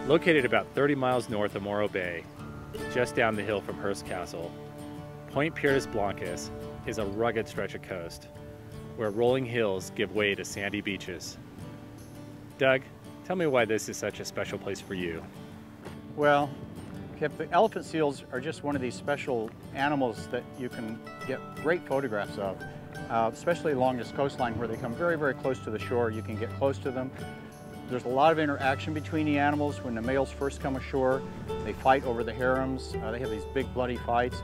Located about 30 miles north of Morro Bay, just down the hill from Hearst Castle, Point Puertas Blancas is a rugged stretch of coast where rolling hills give way to sandy beaches. Doug, tell me why this is such a special place for you. Well, Kip, the elephant seals are just one of these special animals that you can get great photographs of, especially along this coastline where they come very, very close to the shore. You can get close to them. There's a lot of interaction between the animals. When the males first come ashore, they fight over the harems. They have these big bloody fights.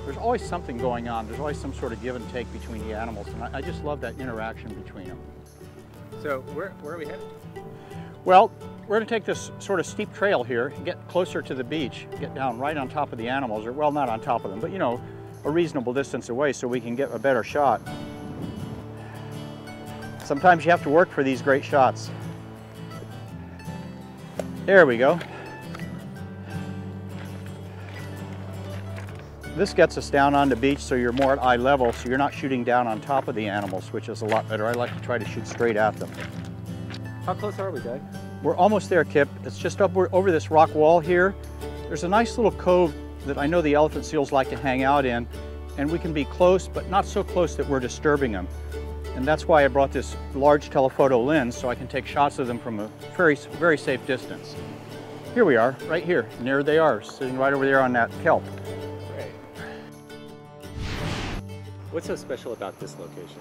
There's always something going on. There's always some sort of give and take between the animals, and I just love that interaction between them. So where are we headed? Well, we're going to take this sort of steep trail here, get closer to the beach, get down right on top of the animals, or well, not on top of them, but you know, a reasonable distance away so we can get a better shot. Sometimes you have to work for these great shots. There we go. This gets us down on the beach so you're more at eye level, so you're not shooting down on top of the animals, which is a lot better. I like to try to shoot straight at them. How close are we, Doug? We're almost there, Kip. It's just up over this rock wall here. There's a nice little cove that I know the elephant seals like to hang out in, and we can be close, but not so close that we're disturbing them. And that's why I brought this large telephoto lens so I can take shots of them from a very, very safe distance. Here we are, right here, and there they are, sitting right over there on that kelp. Great. What's so special about this location?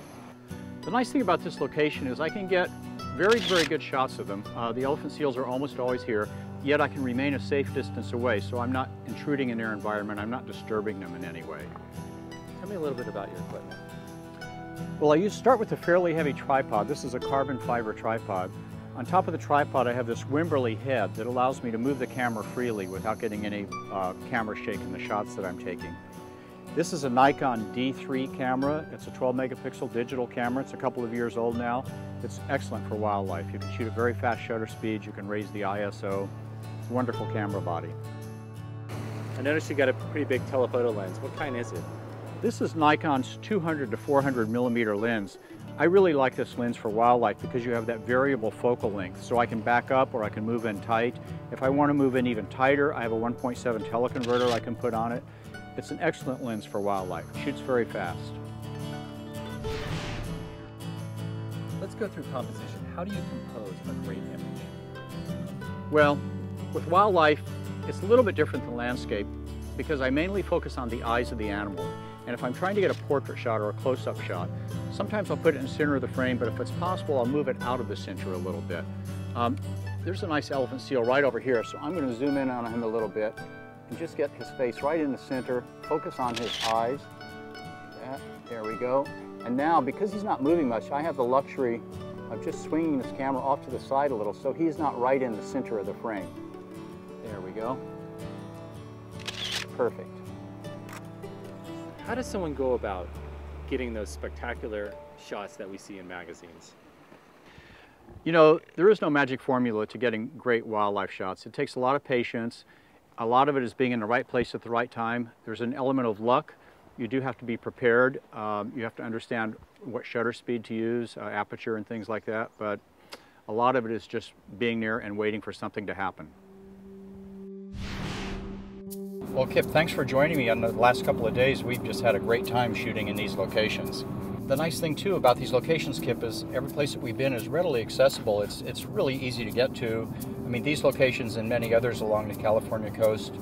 The nice thing about this location is I can get very, very good shots of them. The elephant seals are almost always here, yet I can remain a safe distance away, so I'm not intruding in their environment, I'm not disturbing them in any way. Tell me a little bit about your equipment. Well, I start with a fairly heavy tripod. This is a carbon fiber tripod. On top of the tripod, I have this Wimberley head that allows me to move the camera freely without getting any camera shake in the shots that I'm taking. This is a Nikon D3 camera. It's a 12 megapixel digital camera. It's a couple of years old now. It's excellent for wildlife. You can shoot at very fast shutter speeds. You can raise the ISO. It's a wonderful camera body. I noticed you got a pretty big telephoto lens. What kind is it? This is Nikon's 200 to 400 millimeter lens. I really like this lens for wildlife because you have that variable focal length, so I can back up or I can move in tight. If I want to move in even tighter, I have a 1.7 teleconverter I can put on it. It's an excellent lens for wildlife. It shoots very fast. Let's go through composition. How do you compose a great image? Well, with wildlife, it's a little bit different than landscape because I mainly focus on the eyes of the animal. And if I'm trying to get a portrait shot or a close-up shot, sometimes I'll put it in the center of the frame, but if it's possible, I'll move it out of the center a little bit. There's a nice elephant seal right over here, so I'm going to zoom in on him a little bit and just get his face right in the center, focus on his eyes. There we go. And now, because he's not moving much, I have the luxury of just swinging this camera off to the side a little so he's not right in the center of the frame. There we go. Perfect. How does someone go about getting those spectacular shots that we see in magazines? You know, there is no magic formula to getting great wildlife shots. It takes a lot of patience. A lot of it is being in the right place at the right time. There's an element of luck. You do have to be prepared. You have to understand what shutter speed to use, aperture and things like that. But a lot of it is just being there and waiting for something to happen. Well, Kip, thanks for joining me on the last couple of days. We've just had a great time shooting in these locations. The nice thing, too, about these locations, Kip, is every place that we've been is readily accessible. It's really easy to get to. I mean, these locations and many others along the California coast,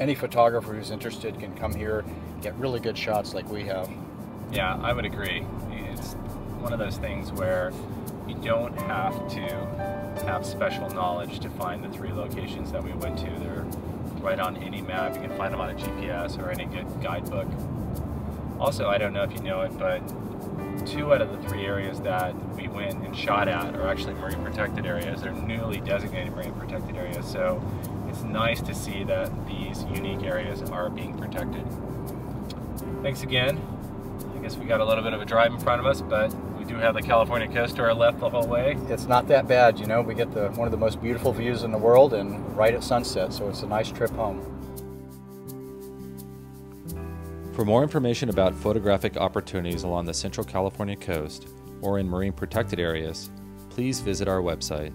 any photographer who's interested can come here, get really good shots like we have. Yeah, I would agree. It's one of those things where you don't have to have special knowledge to find the 3 locations that we went to. They're right on any map. You can find them on a GPS or any good guidebook. Also, I don't know if you know it, but 2 out of the 3 areas that we went and shot at are actually marine protected areas. They're newly designated marine protected areas, so it's nice to see that these unique areas are being protected. Thanks again. I guess we got a little bit of a drive in front of us, but we do have the California coast to our left the whole way. It's not that bad, you know. We get one of the most beautiful views in the world and right at sunset, so it's a nice trip home. For more information about photographic opportunities along the Central California coast or in marine protected areas, please visit our website.